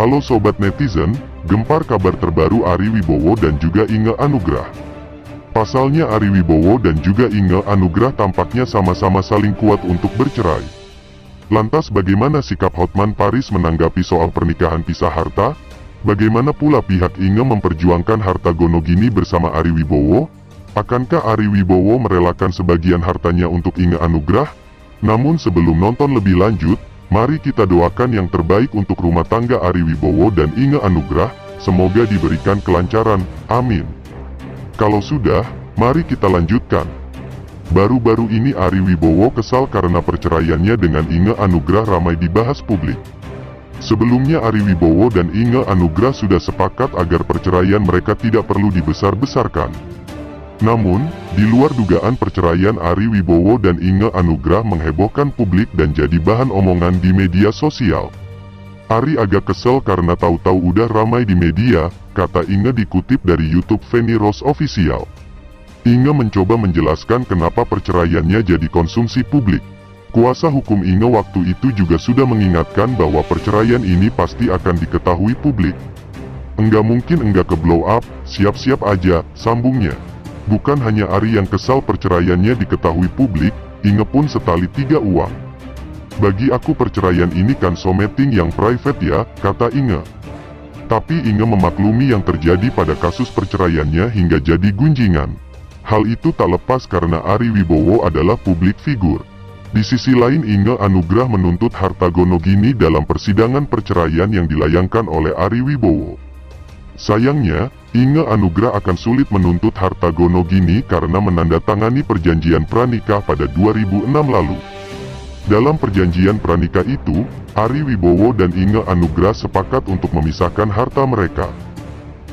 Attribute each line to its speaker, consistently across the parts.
Speaker 1: Halo sobat netizen, gempar kabar terbaru Ari Wibowo dan juga Inge Anugrah. Pasalnya Ari Wibowo dan juga Inge Anugrah tampaknya sama-sama saling kuat untuk bercerai. Lantas bagaimana sikap Hotman Paris menanggapi soal pernikahan pisah harta? Bagaimana pula pihak Inge memperjuangkan harta Gonogini bersama Ari Wibowo? Akankah Ari Wibowo merelakan sebagian hartanya untuk Inge Anugrah? Namun sebelum nonton lebih lanjut, mari kita doakan yang terbaik untuk rumah tangga Ari Wibowo dan Inge Anugrah, semoga diberikan kelancaran, amin. Kalau sudah, mari kita lanjutkan. Baru-baru ini Ari Wibowo kesal karena perceraiannya dengan Inge Anugrah ramai dibahas publik. Sebelumnya Ari Wibowo dan Inge Anugrah sudah sepakat agar perceraian mereka tidak perlu dibesar-besarkan. Namun, di luar dugaan perceraian Ari Wibowo dan Inge Anugrah menghebohkan publik dan jadi bahan omongan di media sosial. Ari agak kesel karena tahu-tahu udah ramai di media, kata Inge dikutip dari YouTube Feni Rose Official. Inge mencoba menjelaskan kenapa perceraiannya jadi konsumsi publik. Kuasa hukum Inge waktu itu juga sudah mengingatkan bahwa perceraian ini pasti akan diketahui publik. Enggak mungkin enggak ke blow up, siap-siap aja, sambungnya. Bukan hanya Ari yang kesal perceraiannya diketahui publik, Inge pun setali tiga uang. Bagi aku perceraian ini kan something yang private ya, kata Inge. Tapi Inge memaklumi yang terjadi pada kasus perceraiannya hingga jadi gunjingan. Hal itu tak lepas karena Ari Wibowo adalah publik figur. Di sisi lain Inge Anugrah menuntut harta Gonogini dalam persidangan perceraian yang dilayangkan oleh Ari Wibowo. Sayangnya, Inge Anugrah akan sulit menuntut harta Gonogini karena menandatangani perjanjian pranikah pada 2006 lalu. Dalam perjanjian pranikah itu, Ari Wibowo dan Inge Anugrah sepakat untuk memisahkan harta mereka.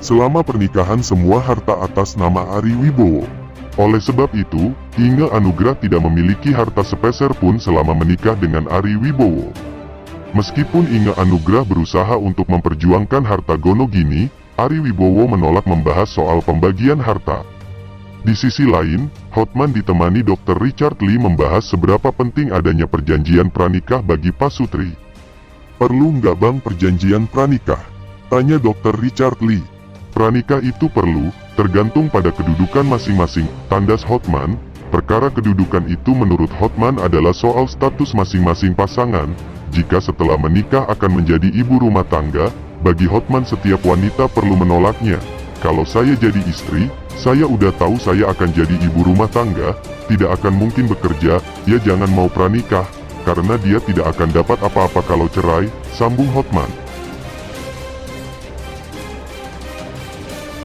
Speaker 1: Selama pernikahan semua harta atas nama Ari Wibowo. Oleh sebab itu, Inge Anugrah tidak memiliki harta sepeser pun selama menikah dengan Ari Wibowo. Meskipun Inge Anugrah berusaha untuk memperjuangkan harta Gonogini, Ari Wibowo menolak membahas soal pembagian harta. Di sisi lain, Hotman ditemani Dr. Richard Lee membahas seberapa penting adanya perjanjian pranikah bagi Pasutri. Perlu nggak bang perjanjian pranikah? Tanya Dr. Richard Lee. Pranikah itu perlu, tergantung pada kedudukan masing-masing, tandas Hotman. Perkara kedudukan itu menurut Hotman adalah soal status masing-masing pasangan. Jika setelah menikah akan menjadi ibu rumah tangga, bagi Hotman setiap wanita perlu menolaknya. Kalau saya jadi istri, saya udah tahu saya akan jadi ibu rumah tangga, tidak akan mungkin bekerja, ya jangan mau pranikah, karena dia tidak akan dapat apa-apa kalau cerai, sambung Hotman.